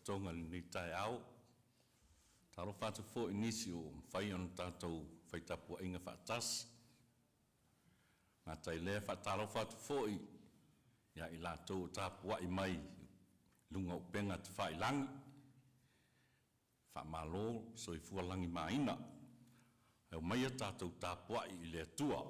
tonga ni tai au. Talo fatu fo inisio fai on tatou fai tapu inga fatas. Ngā tai le fatalo fatu fo i ia i latou tapu i mai lunga upenga te fai langi. Fa malo so i fualangi maina. Heo mai a tatou tapu i le tua.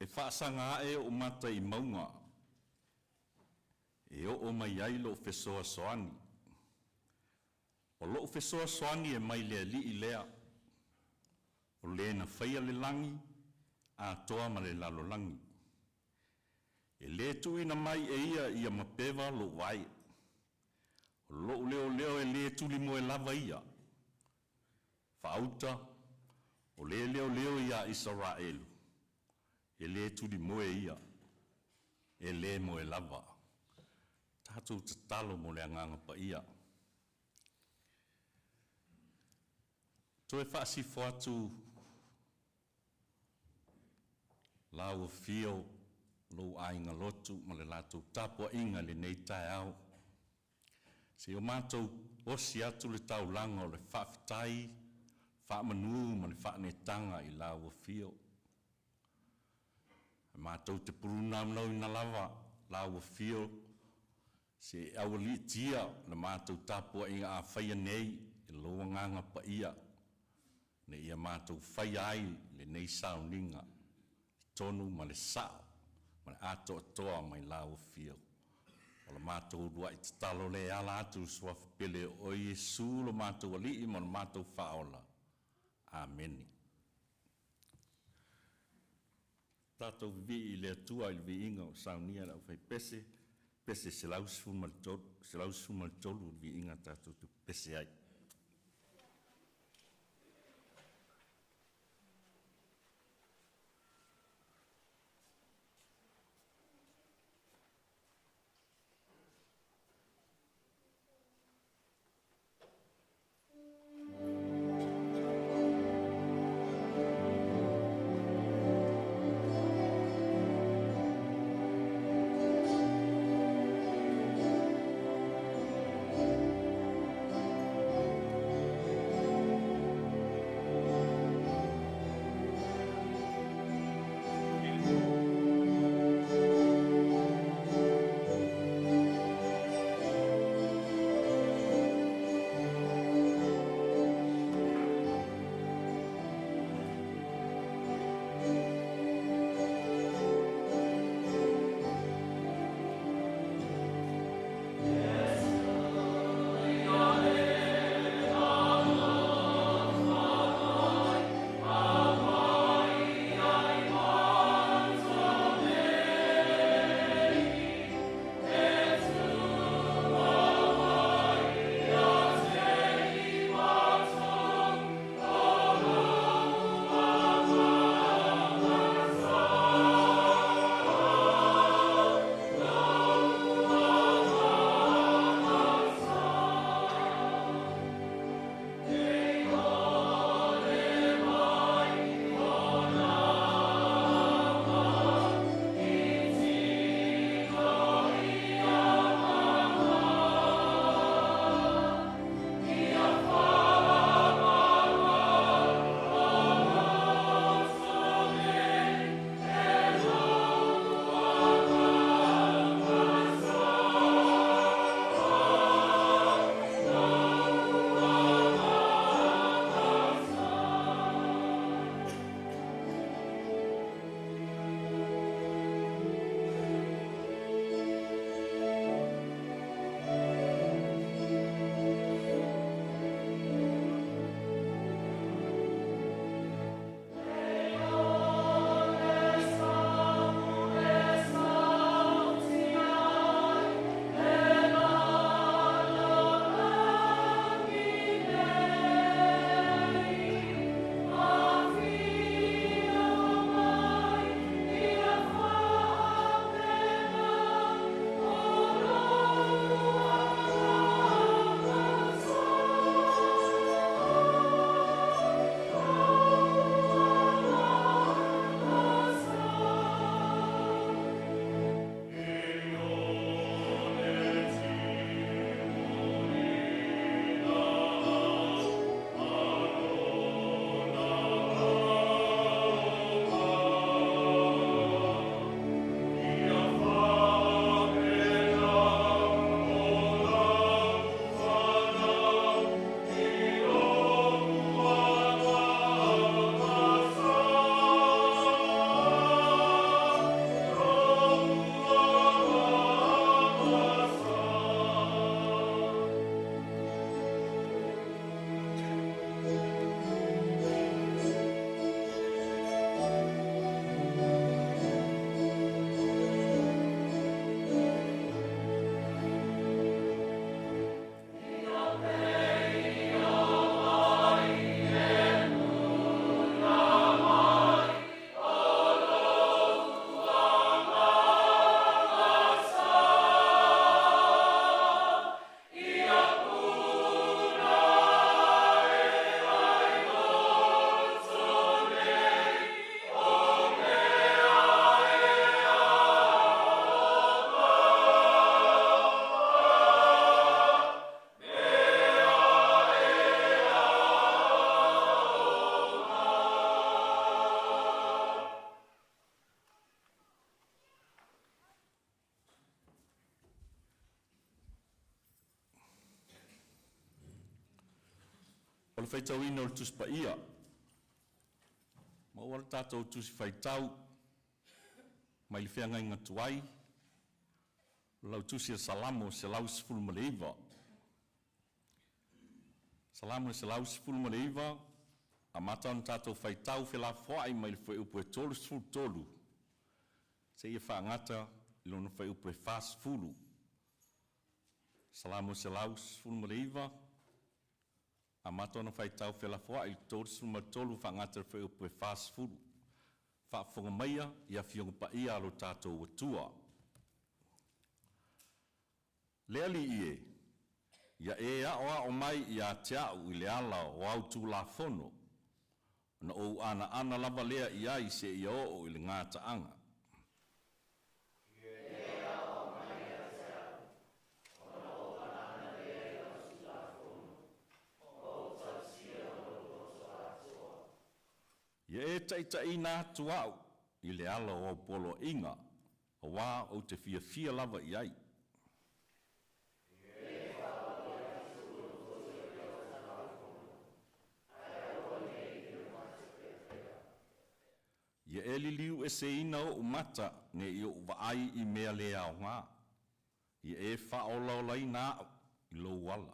E whaasanga e o mata I maunga. E o mai ai lo fesoa soani. O lo fesoa soani e mai lea li I lea. O lea na whaia le langi, a toa ma le lalo langi. E le tuina mai e ia mapewa lo wai. O lo leo e le tuli mo e lava ia. Whauta, o le leo ia Israelu. E le tuli moe ia, e le moe lava. Tātou te talo mo le anganga pa ia. Toe whaasi whatu lau fio lo ainga lotu ma le lātou tapua inga le nei tai au. Se o mātou osi atu le tau langa o le whaafitai, whaamanu ma le whaanetanga I lau fio. Mātou te purunam nau I na lava, lau fio, se awali tia na mātou tapua inga a whaia nei, e loa nganga pa ia, ne ia mātou whaia ai le nei Sauniga, tonu ma le sao, ma le ato atoa mai lau fio. O le mātou rua I te talo le ala atu sua pele o Yesu lo mātou alii ma le mātou whaola. Ameni. Tātou vi I le atua I le vi inga o Sauniga la whai pese se lausu mal tolu vi inga tātou tu pese ai. le whaitau ina o le tusi pa ia. Ma ua le tātou tusi whaitau, mai le whianga inga tuai, lau tusi a Salamo se lau sifulu ma le iwa. Salamo se lau sifulu ma le iwa, a matau na tātou whaitau whila whaai mai le whai upo e tolu sifulu tolu. Se ia whaangata ilo na whai upo e whasifulu. Salamo se lau sifulu ma le iwa, a matona fai tau whila whua i tōru suma tolu whangata whai upo e whasifuru. Whaafonga maia i a whionga pa ia alo tātou watua. Lea li ie, ia e a o mai i a tiau i le ala o au tū la whono, na o ana lava lea i ai se i o i le ngāta anga. Ia e taitai nā tuau i le ala o polo inga, o wā o te fia lava i ai. Ia e li liu e se ina o umata ne i o waai i mea lea o ngā. Ia e wha o laulai nā i lo wala.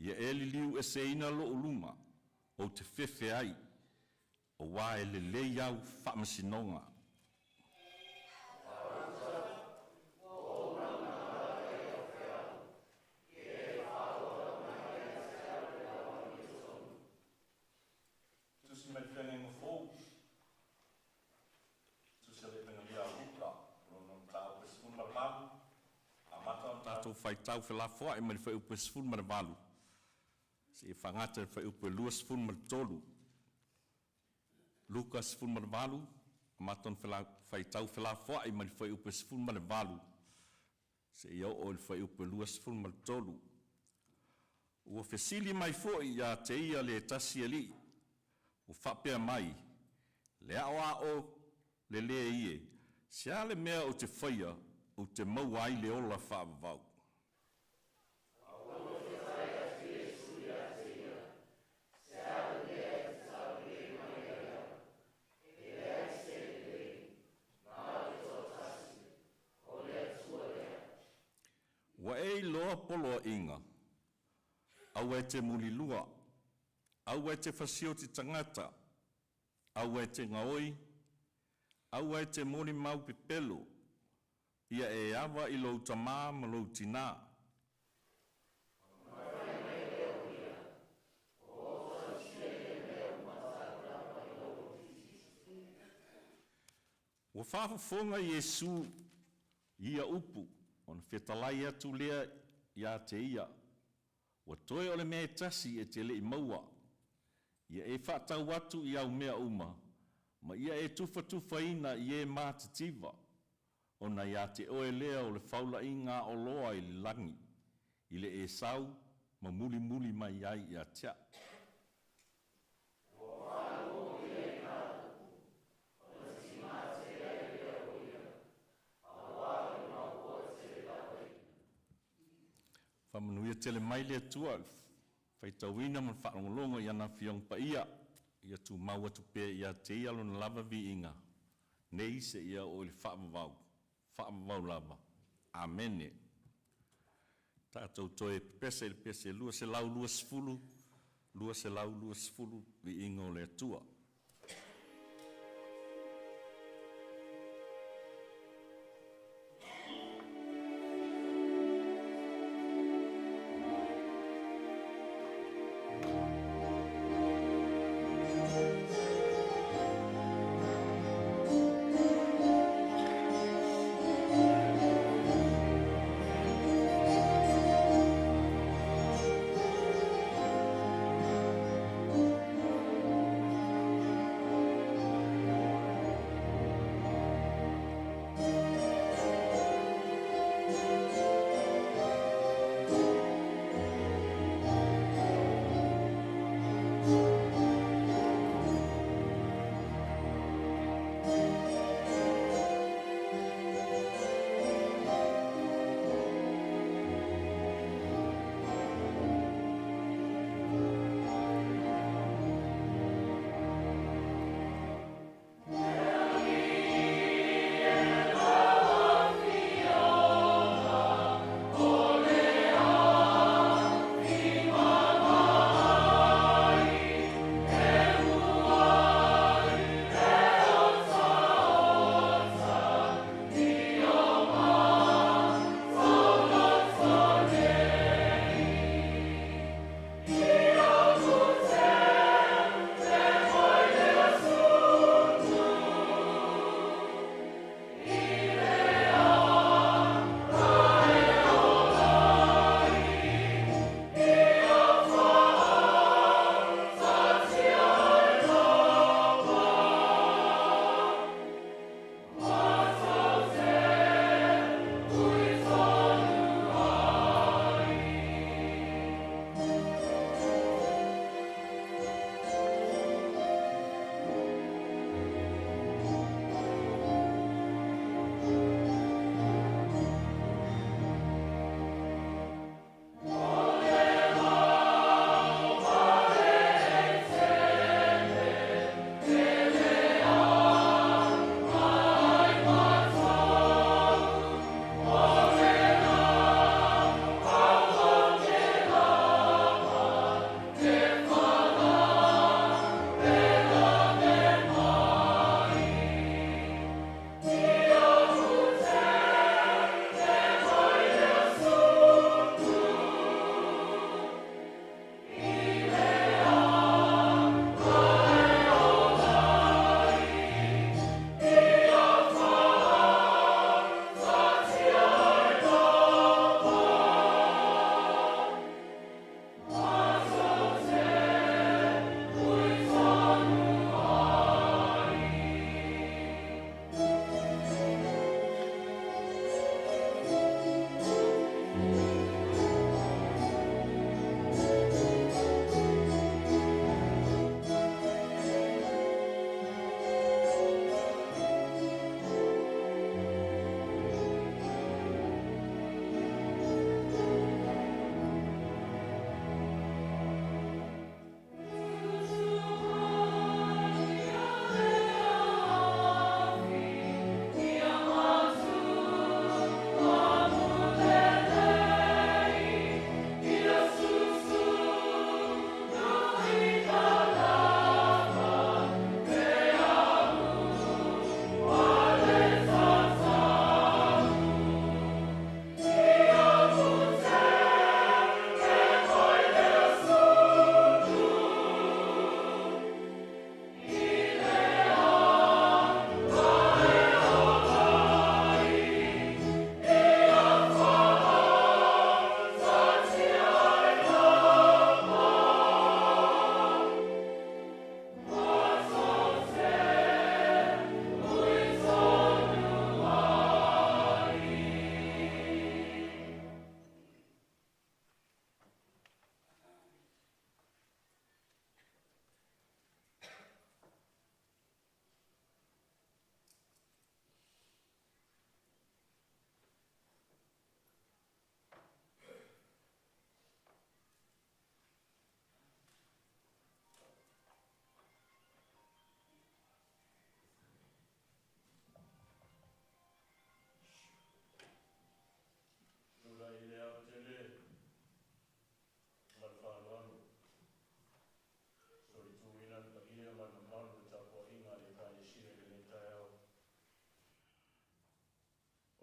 Ia e li liu e se ina lo uluma o te whewhe ai o wā e le leiau whamasinonga. Tusi mai whenenga fōu. Tusi a le pengalia uka, no tāu pe sifun maravalu. A mata o tātou whaitau whelafua e mari whai upe sifun maravalu. Se whangata whai upe lua sifun maritolu. Luka sifun maravalu, a mata o whaitau whelafua e mari whai upe sifun maravalu. Se iau o le whai upe lua sifun maritolu. Ua whesili mai fōi ia te ia le tasi ali. O whapea mai, le a o le lea ie, se ale mea o te whaia o te maua ai le ola whaavavau. Wa e loa poloa inga, au e te mulilua, au e te whasio te tangata, au e te ngaoi, au e te moni mau pepelo, ia e awa i lou tamā ma lou tina. Wa whaafafonga Iesu ia upu, on whetalai atu lea ia te ia. Wa toe ole mea tasi e te le i maua. Ia e whaatau atu i au mea uma, ma ia e tufa ina i e mātitiva. Ona ia te oe lea o le whaula i ngā o loa i le langi. I le e sau, ma muli mai ai i a tia. Whamanuia tele mai lea tua, whaitauina man whaangolonga i ana whiong pa ia, ia tu maua tu pē ia te ia lona lava vi inga. Nei se ia o le whaamavau lava. Amene. Tātou toe pese lua se lau lua sifulu, lua se lau lua sifulu vi inga o lea tua.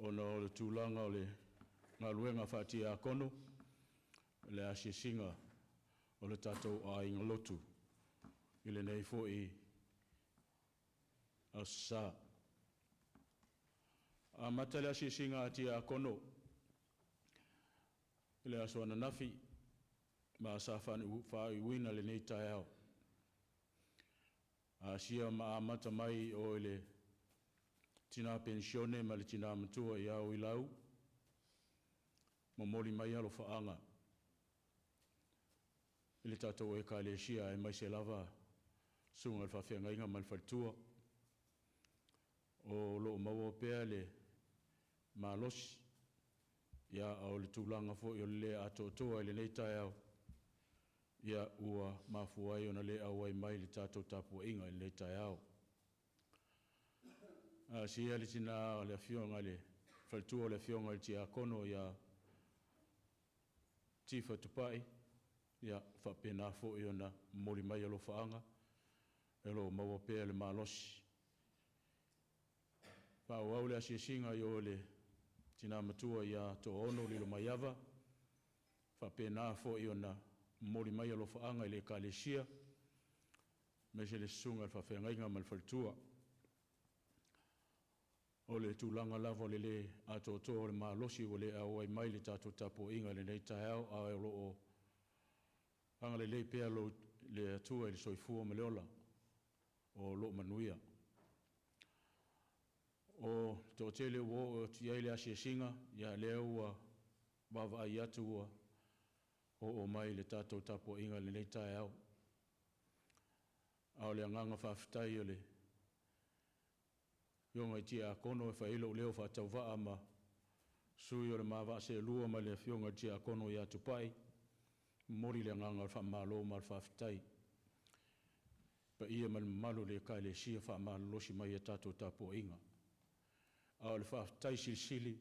ona o le tūlanga o le ngā luenga Fatia kono, le asisinga o le tātou Sauniga Lotu, i le nei fo i a sa. A mata le asisinga atia kono, i le asoana nafi, ma sa whai wina le nei tai au. A sia ma mata mai o le tina pensione ma le tina matua i au i lau, mo mori mai alo whaanga. I le tātou e ka le sia e mai se lava sunga le whawhianga inga ma le Fatilua, o loo maua pēr le malosi, ia au le tūlanga fo i o le atotoa i le nei tai au, ia ua mafuai ona le au ai mai le tātou tapua inga i le nei tai au. Sia le tina le fionga le Fatilua le fionga le tia kono ia tifa tupai, ia whapena fo i ona mori mai alo whaanga, e lo maua pēr le malosi. Pau au le asiasinga i o le tina matua ia to ono li lo maiava, whapena fo i ona mori mai alo whaanga i le kalesia, me se le sunga le whawhengainga ma le Fatilua. O le tūlanga lava le atoto o le malosi o le au ai mai le tātou tapo inga le nei tai au, a e lo o anga le pēr lo le atua i le soifua me leola, o lo manuia. O tō tele o tiai le asiasinga, ia lea ua wawa ai atu ua o mai le tātou tapo inga le nei tai au. Ao le anganga whawhitai o le Yonga i tia kono e whailo leo whatau waa ma sui o le mawa se lua ma le fionga i tia kono i atu pai, mori le nganga whamalo ma le whawhitai. Pa ia ma le malu le kai le sia whamalo losi mai e tātou tapo inga. Ao le whawhitai silisili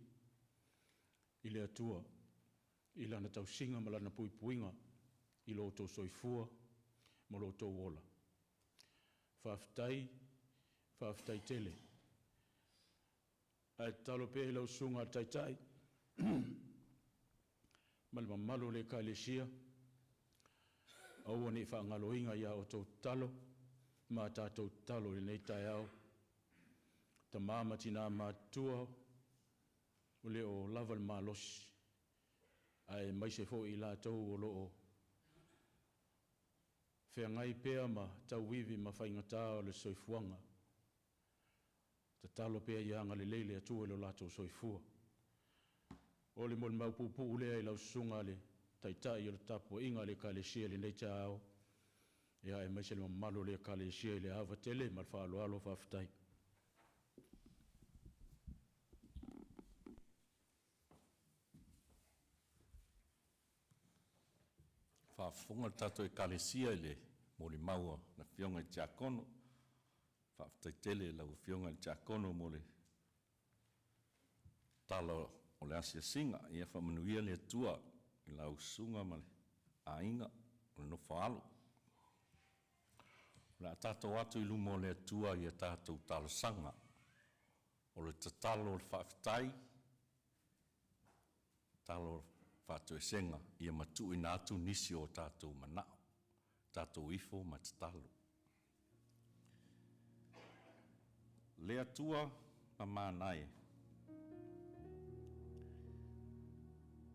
i le atua, i lana tau singa ma lana puipuinga, i lo tō soifua, ma lo tō wola. Whawhitai tele. Ai talo pe lau sunga taitai, malma malo le ka le sia, au ane whaangalo inga ia o tau talo, ma tātou talo le nei tai au, ta māma tina mātua, o le o lava le mālosi, ai mai se fo i lātou o lo o whengai pēr ma tau wivi ma whaingatā o le soifuanga, ta talo pea i anga le leile atua lo lato soifua. O le mol maupupu ulea i lau sunga le taitai o le tapo inga le kalesia le nei tāo. Ia e maise le mamalo le kalesia le hava tele ma le whaalo alo whawhitai. Whaafunga tato e kalesia le mori maua na fionga i tia kono. Whaafutai tele lau fionga i tia kono mo le talo o le asia singa. Ia whamanuia le atua i lau sunga ma le ainga o le no whaalo. Le tato atu i lumo le atua i a tatou talo sanga. O le tatalo o le whaafutai, talo whātua e senga i a matu i nā atu nisi o tatou manao, tatou ifo ma tatalo. Le atua ma mānai.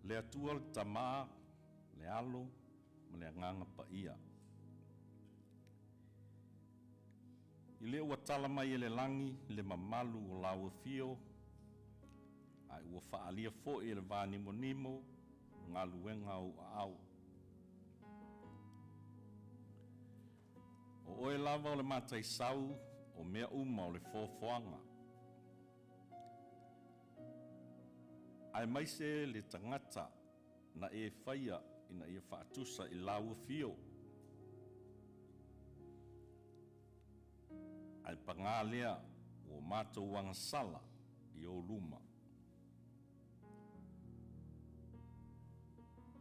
Le atua le tamā, le alo, ma le nganga pa ia. I le ua tala mai e le langi, le mamalu o lau fio, ai ua whaalia fo e le vānimo nimo, ngā luenga o au. O oe lava o le mātai sau, o mea uma o le fōwhoanga. Ai maise le tangata na e whaia ina ia whaatusa i lau fio. Ai pangālea o mātou wangasala i o luma.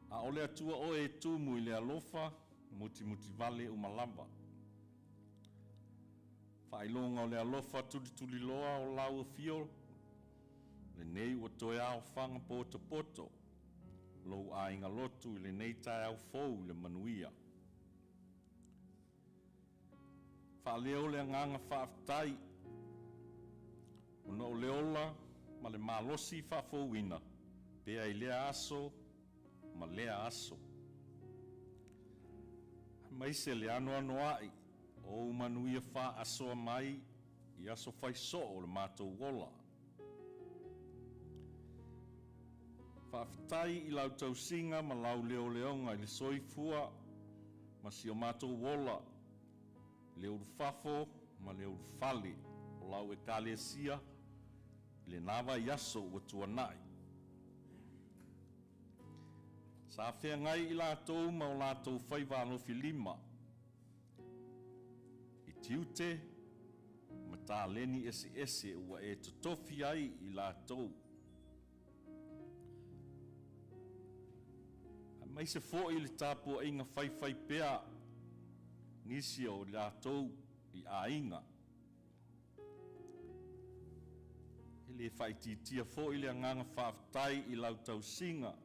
A ole atua o e tumu i le alofa, muti vale umalava. Whailonga o le alofa tuli loa o lau fio, Le nei ua toe au whanga poto. Lo ainga lotu le nei tai au fou le manuia. Whaleo le nganga whaafitai. Una o leola ma le malosi whaafouina. Pea I lea aso ma lea aso. Mai se le ano ai. O manuia wha asoa mai I aso whai so o le mātou wola. Whaafitai I lau tausinga ma lau leonga I le soifua ma si o mātou wola. Leo fafo ma leo fale o lau e kalesia I le nawa I aso ua tuanai. Sa whea ngai I lātou ma o lātou whaiwanofi 5. I tiute ma tā leni ese ua e totofi ai I lātou. Mai se fo I le tāpua inga whai pea nisi o lātou I ainga. E le whaititia fo I le anganga whaafitai I lau tau singa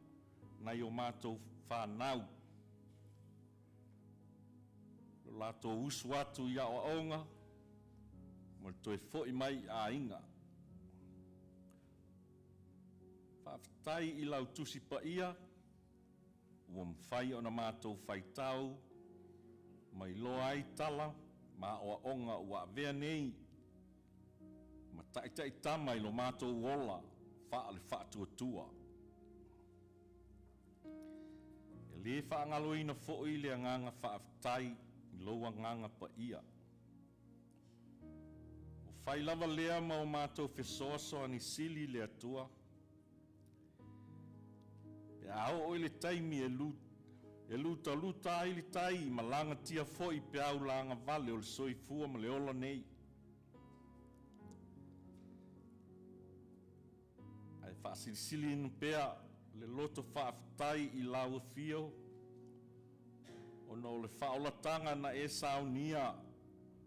nai o mātou whanau. Lo lātou usu atu I a onga, mo toi fo I mai ainga. Whaafitai I lau tusi pa ia, ua mwhai o na mātou whaitau, mai loa ai tala, ma o onga ua vea nei, ma taitai tama I lo mātou wola, wha le whaatuatua. E le whaangaloina fo I le anganga whaafitai, I loa nganga pa ia. O whai lava lea ma o mātou whesoaso ani sili le atua, e ao o le taimi e luta ai le tai ma langa tia foi pe au langa vale o le soifua ma le ola nei. Ai whaasilisili inu pea le loto whaafitai I lau fio o no le whaolatanga na e Sauniga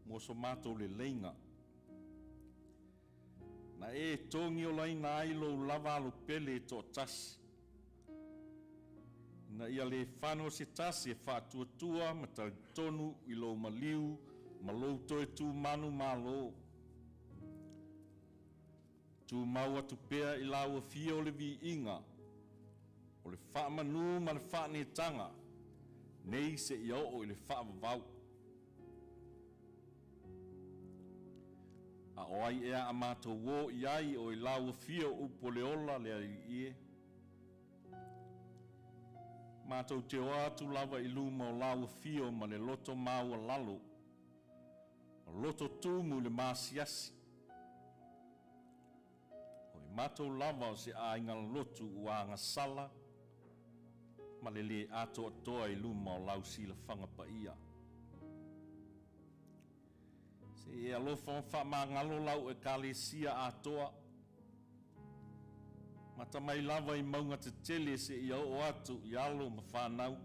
mo so mātou le leinga. Na e tongi o laina ai lo lava lo pele to tasi. Na ia le whano se tasi e whaatuatua ma tonu I lo maliu ma lo toe tu manu malo. Tu mau atu pea I lau fia o le vi inga. O le whaamanu ma le whaanetanga. Nei se ia o I le whaamavau. A oai ea a mātou wō iai o I lau fia upo le ola le ai ie. Mātou te o atu lava I luma o lau fio ma le loto maua lalo. O loto tumu le māsiasi. O I mātou lava o se ainga lotu uanga sala. Ma le ato atoa I luma o lau sila whanga pa ia. Se e alofa whamangalo lau e kalesia atoa. Mata mai lava I maunga te tele se I o atu I alo ma whanau.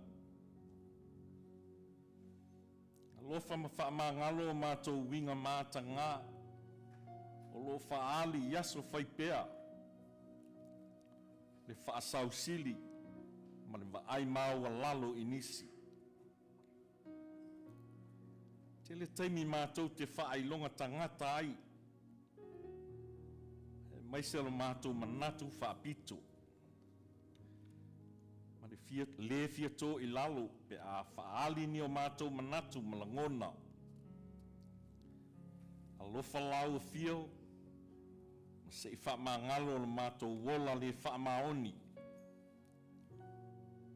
Alofa ma whamangalo mātou winga māta ngā. O lo whaali yaso whaipea. Le whaasau sili. Ma le ai maua lalo I nisi. Tele taimi mātou te whaailonga tangata ai. Mai se lo mātou manatu whaapito. Ma le fia tō I lalo pe a whaali ni o mātou manatu malangona. A lofa lau fio, ma se I whaamangalo lo mātou wola le whaamaoni.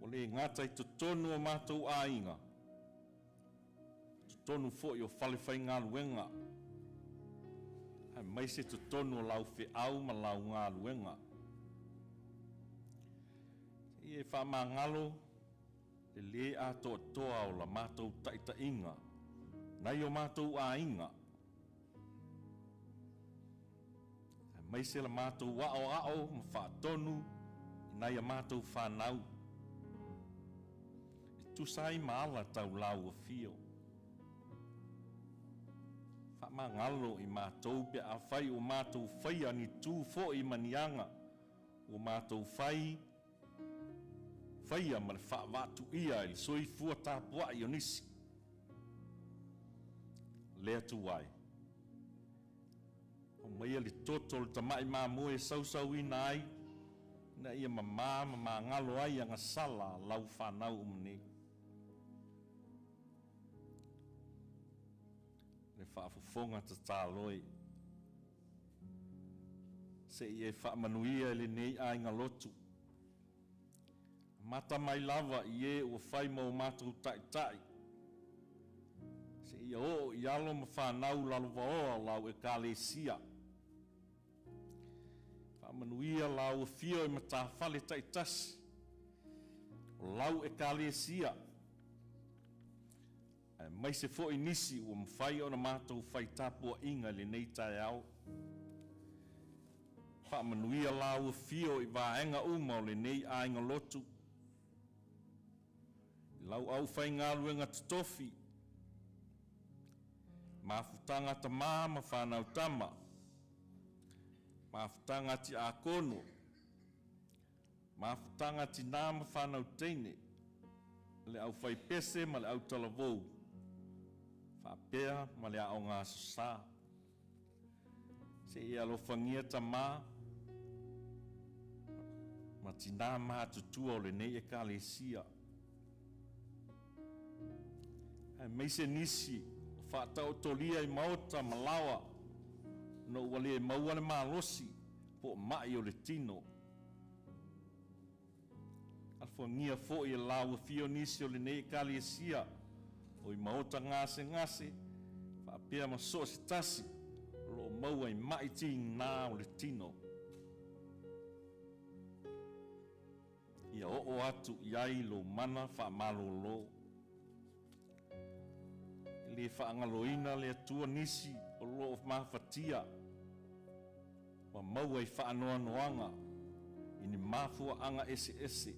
O le ngata I totonu o mātou ainga. Totonu fo I o whalewhai ngā luenga. Hai mai se totonu o lau fe au ma lau ngā luenga. I e whaamangalo, le ato toa o la mātou taita inga. Nai o mātou a inga. Hai mai se la mātou wao ma whaatonu, nai a mātou whanau. E tusai maala tau lau o fio. Whaamangalo I mātou pe a whai o mātou whai ani tū fo I manianga. O mātou whai whaia ma le whaavatu ia I le soifua tāpua I o nisi. Lea tu wai. O maia le toto le tamai māmoe sausau ina ai, na ia ma ngalo ai anga sala lau whanau umne. Le whaafufonga ta tāloi. Se i e whaamanuia le nei ainga lotu. Mata mai lava I e ua whai mau mātou tai. Se i o I alo ma whanau lalova oa lau e kālesia. Whaamanuia lau e fio e matawhale taitasi. Lau e kālesia. Mai se fo I nisi ua mwhai o na mātou whai tāpua inga le nei tai au. Whaamanuia lau e fio I vāenga uma o le nei ainga lotu. Lau au whai ngā luenga tutofi. Mafutanga ta ma whanau tama. Mafutanga ti akono. Mafutanga ti nā ma whanau teine. Le au whai pese ma le au talavou. Whapea ma le au ngā sasā. Se I alofangia ta ma ti nā ma tutua o le nei e kālesia. Ai meise nisi whaatau tolia I maota malawa no wale maua le malosi po mai o le tino. Alfongia fo I lau fio nisi o le nei kālesia o I maota ngase whaapea ma so si tasi lo maua I mai ting nā o le tino. Ia o atu iai lo mana whaamalolo. Le whaangaloina le atua nisi o lo of mawhatia. Wa maua I whaanoa noanga ini mafua anga ese.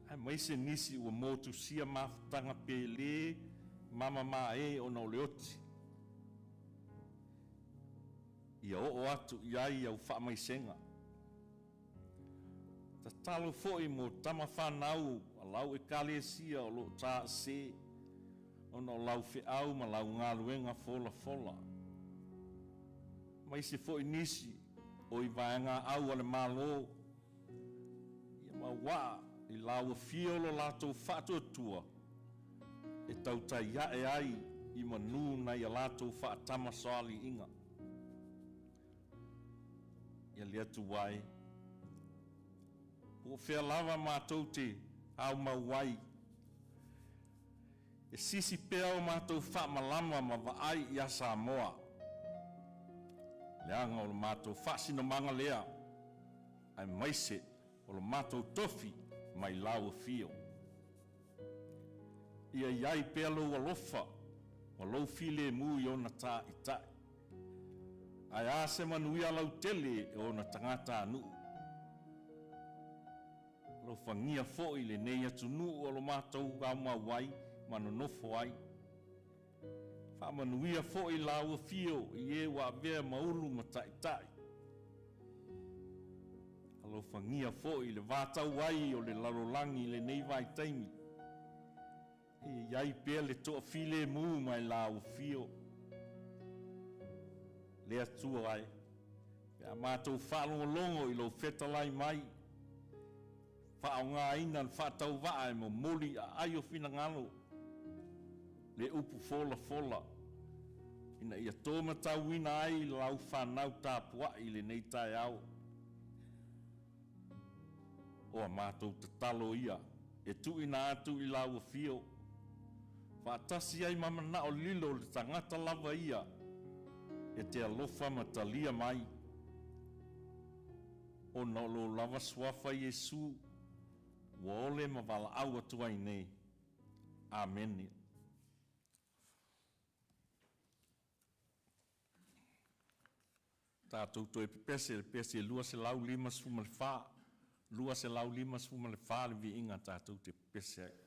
Ai maise nisi ua motu sia mafutanga pele mama mae o na oleoti. Ia o atu iai au whaamaisenga. Ta talo foi mo tama whanau a lau e kālesia o lo tā se. Ona o lau whiau ma lau ngā luenga fola. Mai se fo nisi o I vaenga au ale malo. Ia ma wā I lau fiolo lato whātuatua. E tau tai iae ai I manu na ia lato whaatama soali inga. Ia lea tu wai. O whea lava mātou te au mauai. E sisi pea o mātou whaamalama ma vaai I a Samoa. Leanga o lo mātou whaasina manga lea. Ai maise o lo mātou tofi mai lau fio. Ia iai pea lo alofa o lo file mu I ona tā I tai. Ai ase manuia lau tele o na tangata anu. Lo fangia foi le nei atu nu o lo mātou au mauai. Manonofo ai. Whaamanuia foi lau fio I e wa vea maulu ma tai. Alo fangia foi le vātau ai o le lalolangi le nei vai taimi. E iai pea le toa file mu mai lau fio. Le atua ai. Pea mātou whaalongolongo I lo fetalai mai. Whaonga ina whaatau vae mo moli a aio fina ngalo. Le upu fola. Ina ia tōma tau ina ai lau whanau tāpua I le nei tai au. O a mātou te talo ia. E tu ina atu I lau fio. Whaatasi ai mamana o lilo le tangata lava ia. E te alofa matalia mai. O no lo lava swafa Yesu. Wa ole ma wala au atu ai nei. Amen. Tātou toi pese lua se lau lima sfuma le wha. Lua se lau lima sfuma le wha le vi inga tātou te pese ai.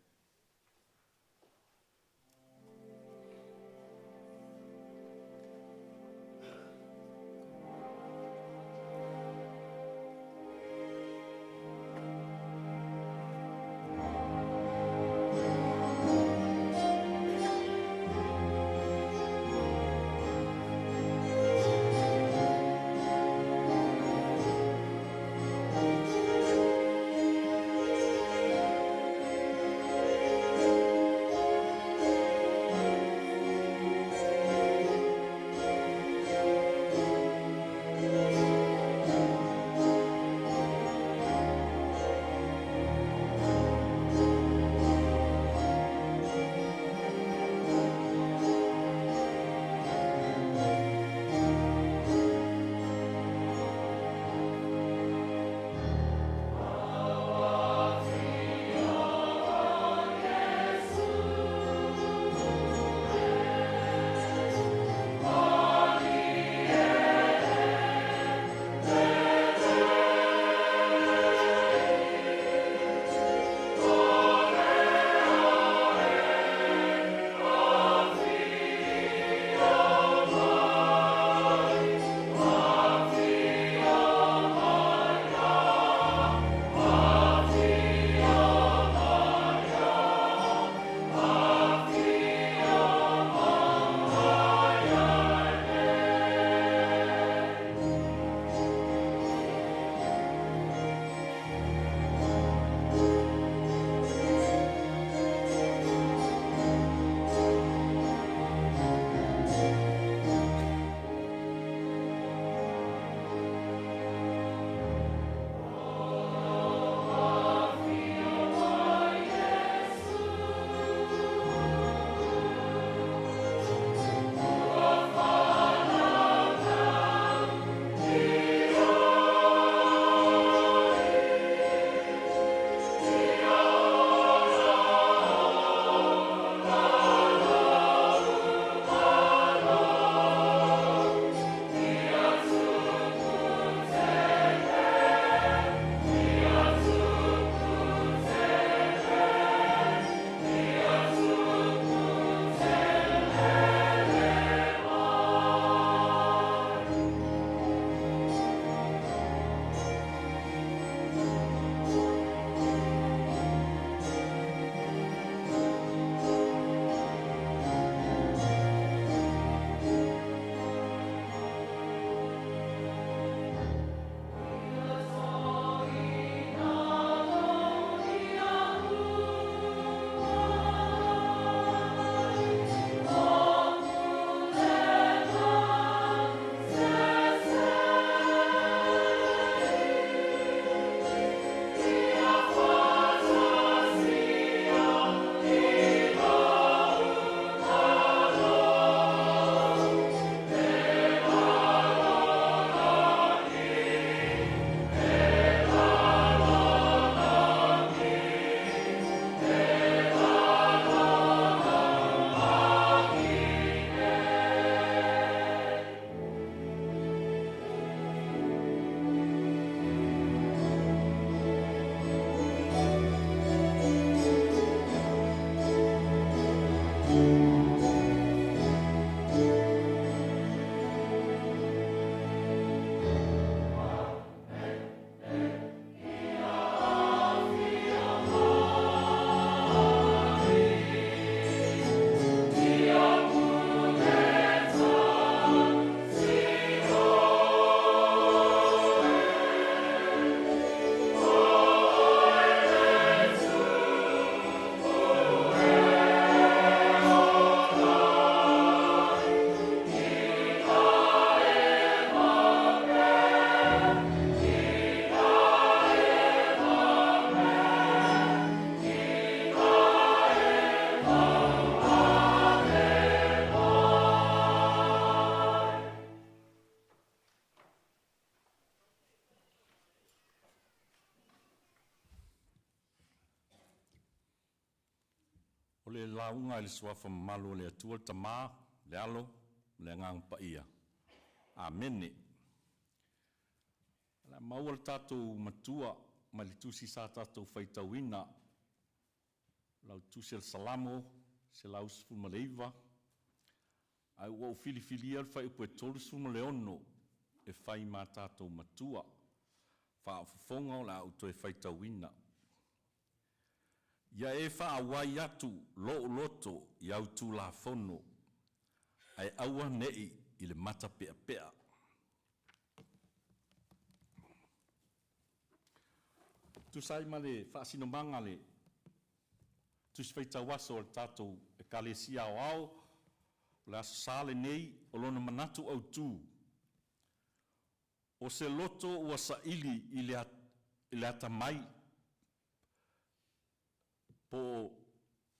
O le launga i le suafa malo le atua le tamā, le alo, le ngang paia. Amene. La maua le tātou matua, ma le tusi sa tātou whaitauina, lau tusi le Salamo, se lau sifuma leiva, ai wau fili al whai upo e tolu sifuma le ono, e whai mā tātou matua, whaafafonga o la auto e whaitauina. Ia e whaawai atu lo loto i au tū la fono, ai aua nei i le mata pea pea. Tu sai ma le whaasino manga le, tu si whaitawaso o le tātou e kalesia o au, le aso sāle nei o lona manatu au tū. O se loto ua saili i le atamai, po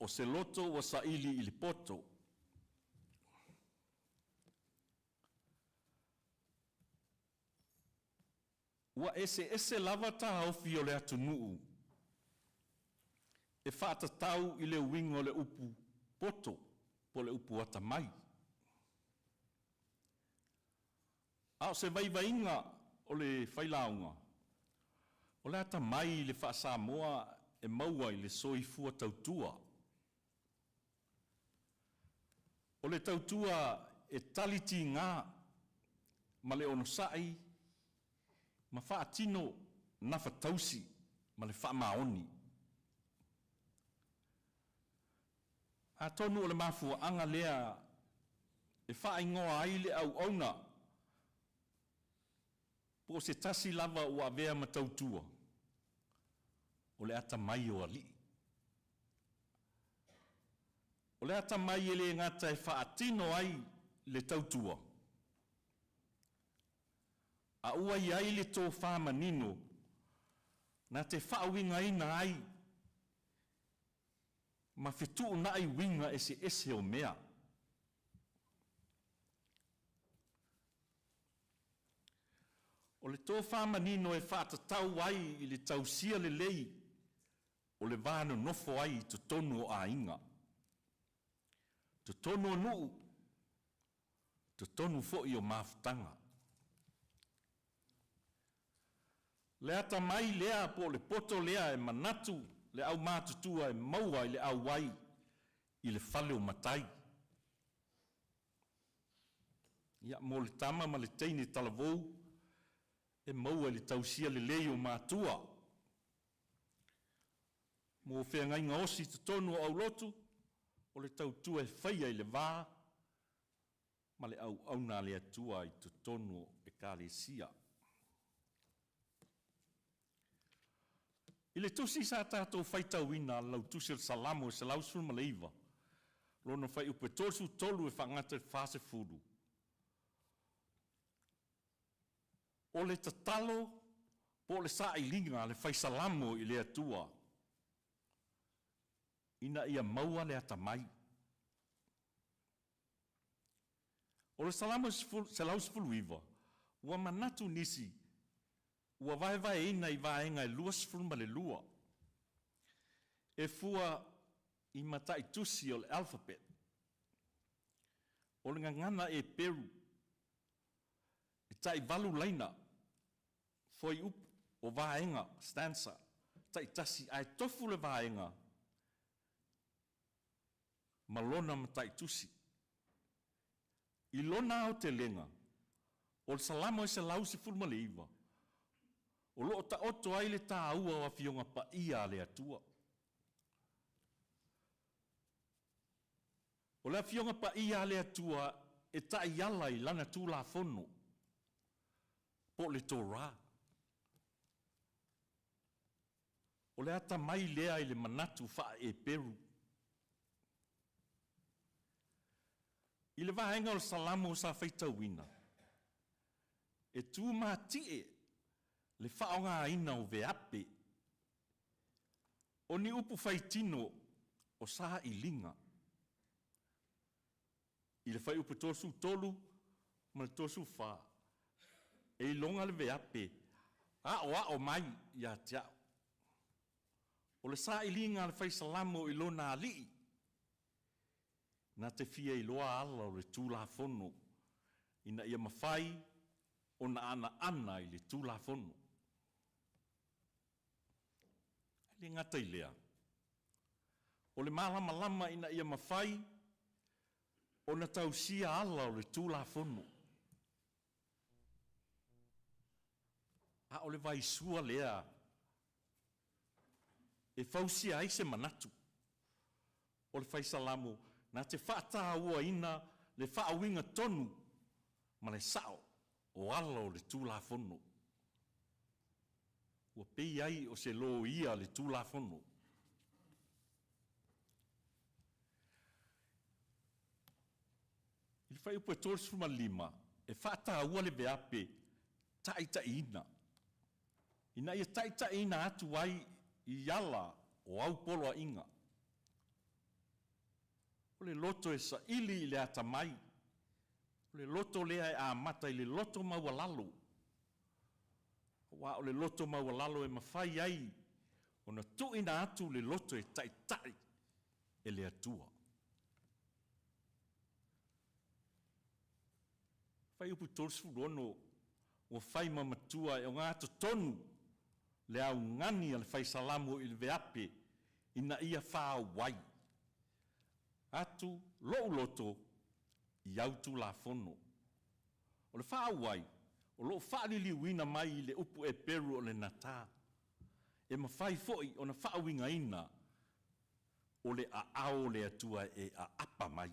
o se loto ua saili i le poto. Ua ese lava ta haufi o le atu nuu. E whaatatau i le wingo le upu poto, po le upu atamai. Ao se vaivainga o le whailaunga. O le atamai le whaasamoa e maua i le soifua tautua. O le tautua e taliti ngā, ma le onosai, ma whaatino na whatausi, ma le whaamaoni. A tonu o le mafua anga lea, e whaingoa ai le au auna, po se tasi lava ua avea ma tautua, o le atamai o ali. O le atamai e le ngata e whaatino ai le tautua. A ua i ai le tō whamanino, na te whaawinga ina ai, ma whetu na ai winga ese o mea. O le tō whamanino e whaatatau ai i le tausia le lei, o le vāna nofo ai to tonu o a inga. To tonu o nuu, to tonu fo i o mafutanga. Le ata mai lea po le poto lea e manatu, le au mātutua e maua i le au wai, i le whale o matai. Ia mo le tama ma le teine talavou, e maua i le tausia le lei o mātua. Mo whea ngai ngaosi te tonu au lotu, o le tautua e whaia i le vā, ma le au auna le atua i te tonu e kālesia. I le tusi sa tātou whaitauina lau tusi le Salamo se lau suru maleiva. Lona whai upe tōsu tolu e whangata e whase furu. O le tatalo, po le sa ilinga le whai Salamo i le atua. Ina ia maua le atamai. O le Salamo se lau suru iwa. Ua manatu nisi. Ua vai ina i vaenga e lua sifuru ma le lua. E fua i matai tusi o le alfabet. O le ngangana e peru. E tai valu laina. Foi up o vaenga stanza. Tai tasi ai tofu le vaenga. Malona matai tusi. I lona au te lenga. O le Salamo e se lau sifuru ma le iwa. O loo ta oto ai le tā ua wa fionga pa ia le atua. O le fionga pa ia le atua e ta iala i lana tū la fono. Po le Torah. O le ata mai lea i le manatu wha e peru. I le vahenga o le Salamo sa whaitauina. E tū mā tie le whaonga ina o veape. O ni upu whaitino o saha i linga. I le whai upu tōsu tolu, ma le tōsu wha. E i longa le veape. A o mai ia tia. O le saha i linga le whai Salamo i lona ali. na te fia I loa ala o le tūlafono, ina ia mawhai o na ana I le tūlafono. Le ngata I lea. O le malama ina ia mawhai o na tausia ala o le tūlafono. A o le vai sua lea e fausia ai se manatu. O le fai Salamo, na te whaata ua ina le whaawinga tonu ma le sao o ala o le tūlafono. Ua pei ai o se lo ia le tūlafono. I le whai upo e tōresu ma lima, e whaata ua le beape taita ina. Ina ia taita ina atu ai I ala o au polo a inga. O le loto e sa ili I le atamai. O le loto lea e a mata I le loto maua lalo. Wa o le loto maua lalo e mawhai ai. O na tuina atu le loto e taitai e le atua. Whai upu tōresu rono o whai mamatua e o ngāto tonu le au ngani al fai Salamo I le veape ina ia wha wai. Atu lo loto I au tūlafono. O le wha wai, o lo wha lili wina mai I le upu e peru o le nata. E mawhai foi o na wha winga ina o le a ao le atua e a apa mai.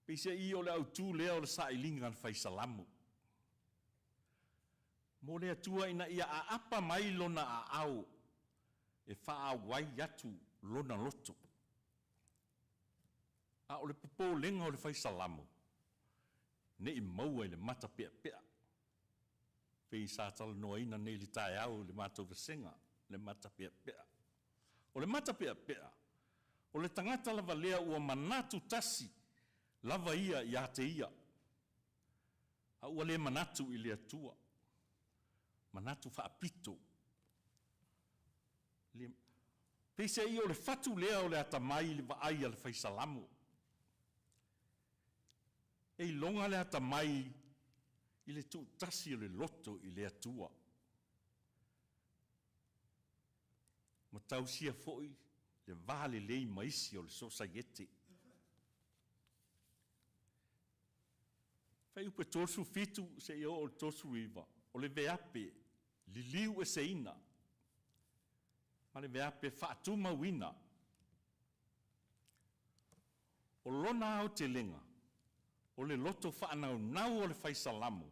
Pese I o le au tū lea o le sa ilinga al fai Salamo. Mo le atua ina ia a apa mai lona a au e wha wai atu lona loto. A o le popo lenga o le fai Salamo. Ne I maua I le mata pea pea. Pei sa tala noa ina ne li tae au le mata uvesenga, le mata pea pea. O le mata pea pea. O le tangata lava lea ua manatu tasi lava ia I ate ia. A ua le manatu I le atua. Manatu whaapito. Pese I o le fatu lea o le atamai le vaai al fai Salamo. E longa le atamai I le tu tasi o le loto I le atua. Ma tausia foi le vale lei maisi o le society. Fai upe tōsu fitu se I o tōsu riva. O le veape li liu e se ina. Ma le veape whaatuma wina. O lona au te lenga. O le loto whaanau nau o le fai Salamo.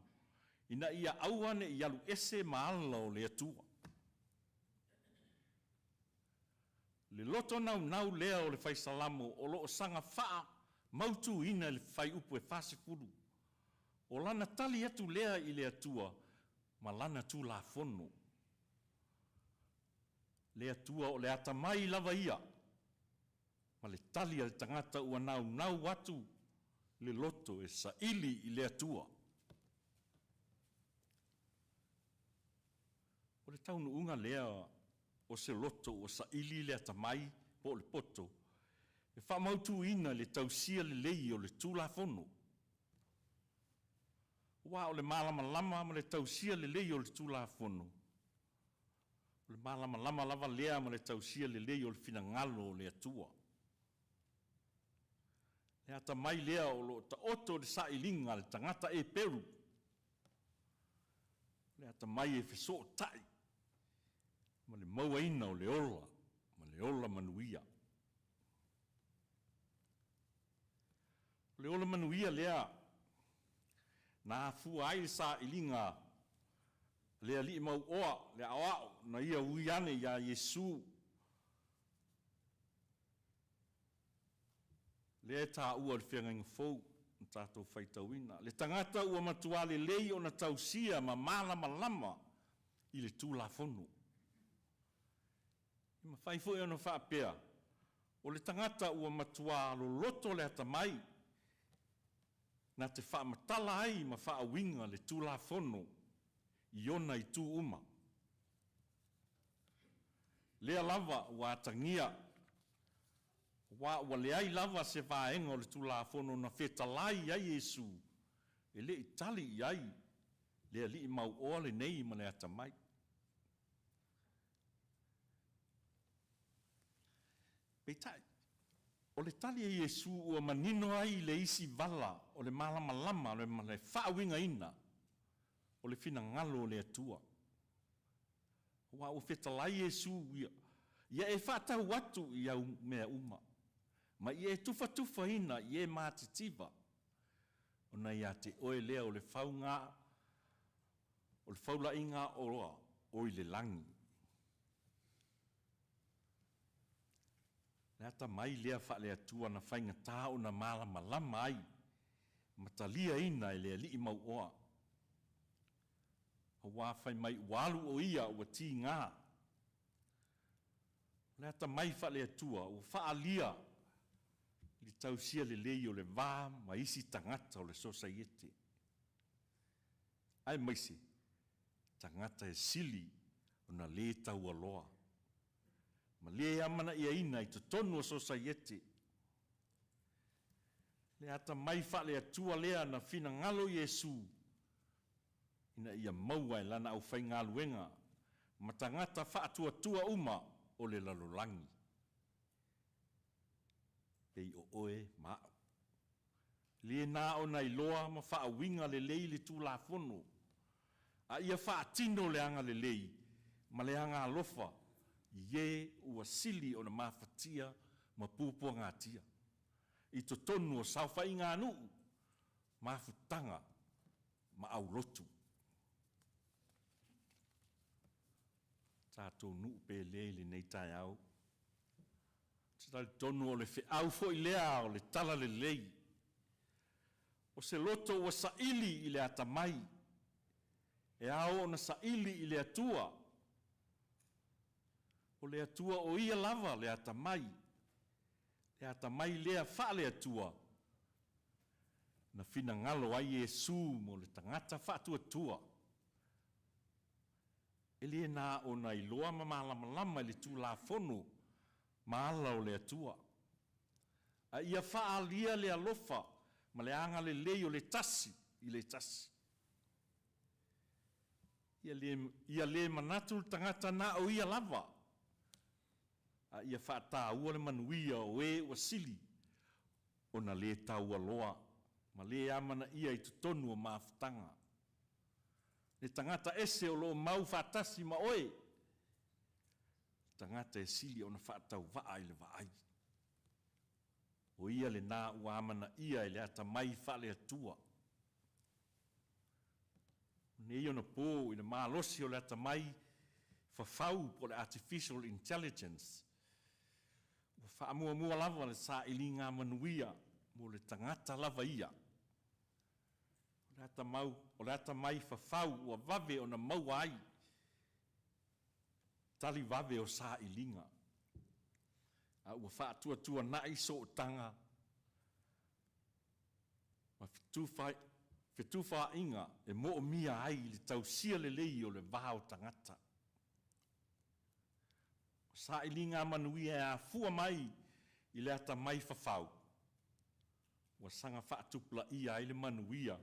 Ina ia auane I alu ese maala o le atua. Le loto nau lea o le fai Salamo o loo sanga whaa mautu ina le fai upu e whase furu. O lana tali atu lea I le atua ma lana tu la fono. Le atua o le atamai lava ia. Ma le tali al tangata ua nau atu le loto e sa ili I le atua. O le taunu unga lea o se loto o sa ili le atamai po le poto. E whamautu ina le tausia le lei o le tūla fono. Wa o le malama lama ma le tausia le lei o le tūla fono. O le malama lama lava lea ma le tausia le lei o le fina ngalo o le atua. Le atamai lea o lo ta oto le sa ilinga le tangata e peru. Le atamai e feso tai. Ma le maua ina o le ola manuia. Le ola manuia lea na fua ai sa ilinga le ali mau oa le ao na ia uiane ya Yesu. Le ta ua le whenga fou tatou whaitauina. Le tangata ua matua le lei o na tausia ma malama lama I le tūla fono. Ma whai fo e ono whaapea. O le tangata ua matua lo loto le atamai. Na te whaamatala ai ma whaawinga le tūla fono. I ona I tū uma. Lea lava ua atangia. Wa le ai lava se vaenga o le tulafono na fetalai ai Yesu. E le itali ai. Le ali mau ole nei ma le atamai. Peitai. O le tali e Yesu ua manino ai le isi vala o le malama lama o le male whaawinga ina o le fina ngalo o le atua. Wa o fetalai Yesu ia e whaatau watu i au mea uma. Ma ia e tufa ina ia e mātitiva. O na ia te oe lea o le whaunga o le whaula inga o roa o i le langi. Le ata mai lea wha le atua na whainga tā o na malama lama ai. Matalia ina e lea li mau oa. O wā whai mai walu o ia o ti ngā. Le ata mai wha le atua o wha alia li tausia le lei o le vā ma isi tangata o le society. Ai maise, tangata e sili o na le tau aloa. Ma le amana ia ina i tonu o society. Le ata mai wha le atua lea na fina ngalo Yesu. Ina ia maua e lana au whai ngā luenga. Ma tangata wha atua uma o le lalolangi. Pei o oe mao. Le nā o nei loa ma wha winga le lei le tū la fono. A ia wha atino le anga le lei. Ma le anga alofa. Ie ua sili o na mawhatia ma pūpua ngā tia. I to tonu o sauwha i ngā nuu. Mawhutanga ma au lotu. Tātou nuu pe le nei tai au. Titali tonu o le whi au fo i lea o le tala le lei. O se loto ua saili i le atamai. E ao na saili i le atua. O le atua o ia lava le atamai. Le atamai lea wha le atua. Na fina ngalo ai Yesu mo le tangata wha atua. Ele nā o na iloa ma malama le tū la fono. Maala o le atua. A ia wha alia le alofa. Ma le anga le lei o le tasi. I le tasi. Ia le manatu tangata na o ia lava. A ia whaata ua le manuia o e o sili. O na le tau aloa. Ma le amana ia i tutonu o mawhtanga. Le tangata ese o lo mau whaatasi ma oe. Tangata e sili o na whaatau waa i le waai. O ia le nā ua amana ia i le ata mai wha le atua. Ne ia na pō i le mālosi o le ata mai whawhau po le artificial intelligence. Wha mua lava le sa ili ngā manuia mo le tangata lava ia. O le ata mai whawhau ua vave o na maua ai. Tali vave o sa ilinga. A ua whaatua na iso o tanga. Ma whituwha inga e mo o mia ai le tausia le lei o le vahao tangata. Sa ilinga manuia e a fua mai i le ata mai whawhau. Ua sanga whaatupla ia i le manuia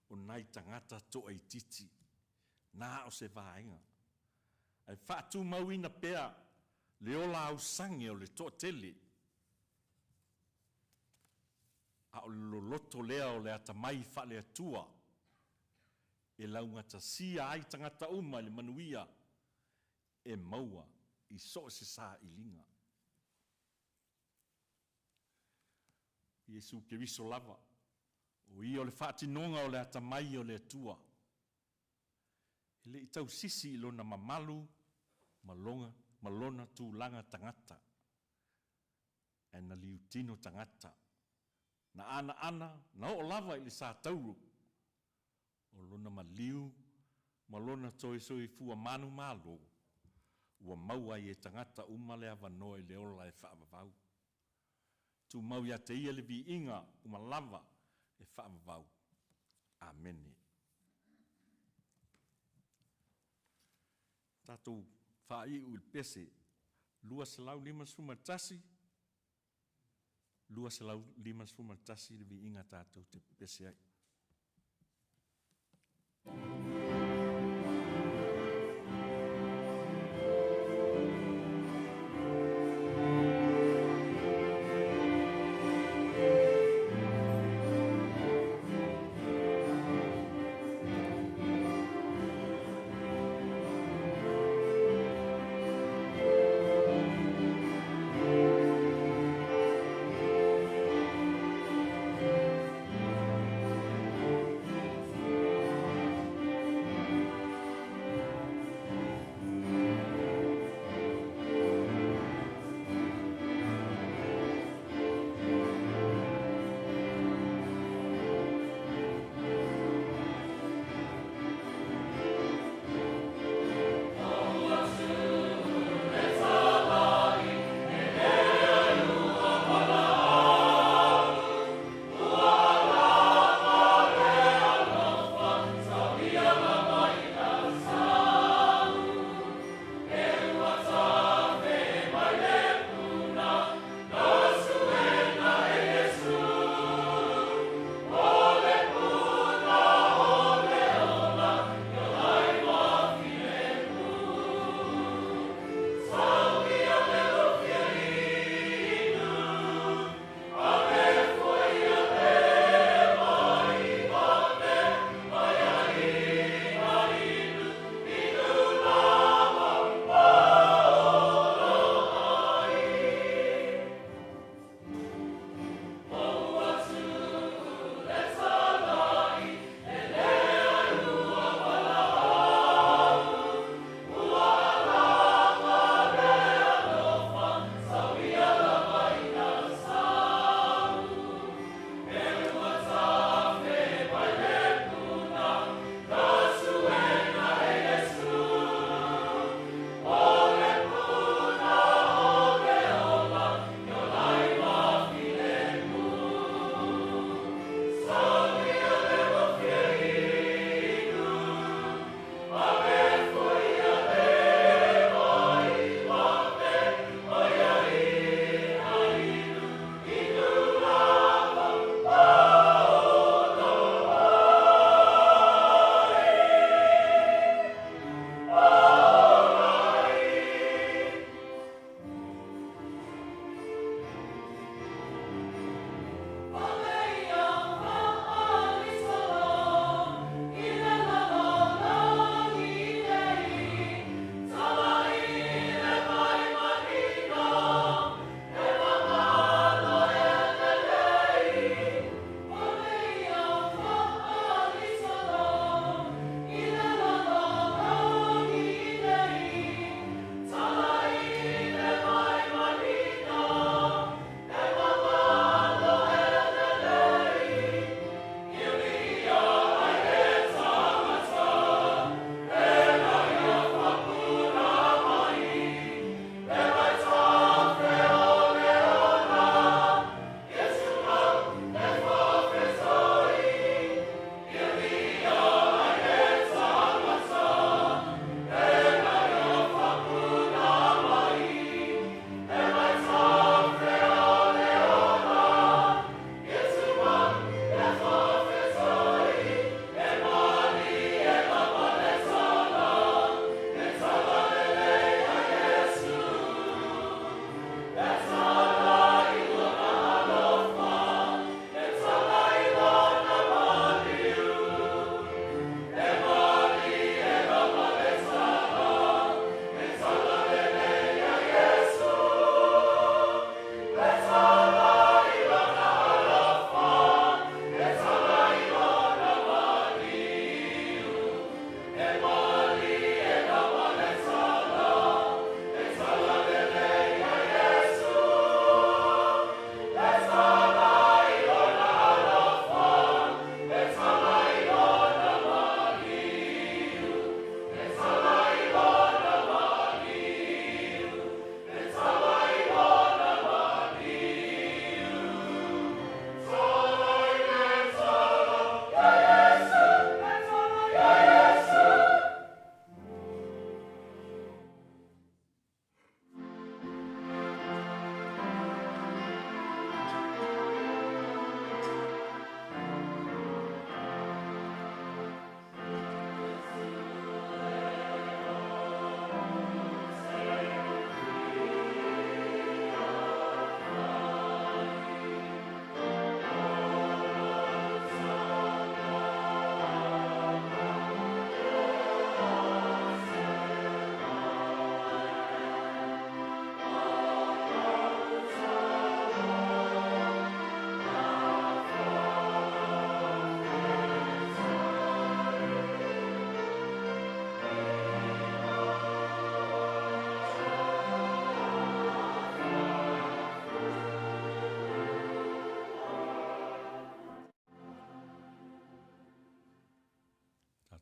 o nai tangata to ai titi. Nā o se vaenga. Ai whaatu mau ina pea le ola au sange o le to tele. A o lo loto lea o le ata mai wha le atua. E laungata sia ai tangata uma le manuia. E maua i so se sa ilinga. Yesu ke viso lava. O i o le whaatinonga o le ata mai o le atua. Ele i tau sisi i lona mamalu, malona tūlanga tangata. E na liutino tangata. Na ana, na o lava i le sa tauru. O lona maliu, malona toi soi fua manu malo. Ua maua i e tangata umale avanoa i le ola e whaavavau. Tu mau ia te ia le vi inga umalava e whaavavau. Amene. Tātou whaai ui pese, lua salau lima sumatasi, lua selau lima sfuma tasi le vi inga tātou te pese ai.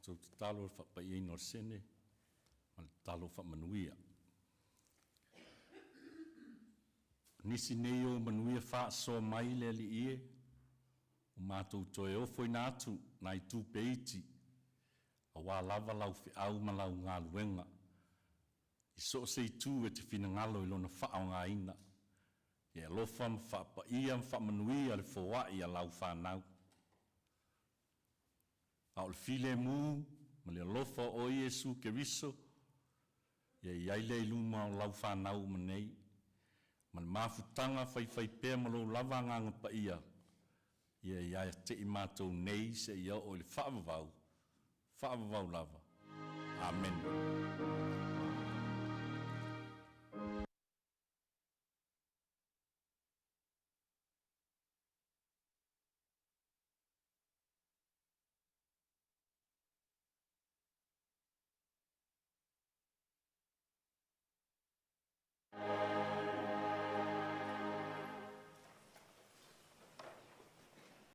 mātou te talo le whapai no sene, ma le talo whamanuia. Nisi nei o manuia wha so mai le li ie, o mātou toe o foi nātu, nai tū peiti, a wā lava lau whi au ma lau ngā luenga. I so se i tū e te whina ngalo i lona wha ngā ina. E alofa ma wha pa ia ma wha manuia le fōa i a lau whanau. A o le file mū, ma le alofa o Iesu ke riso, e iai le iluma o lau whanau ma nei. Ma le mafutanga whai pēr ma lo lava nganga pa ia. Ia iai te i mātou nei se ia o le whaavavau lava. Amen.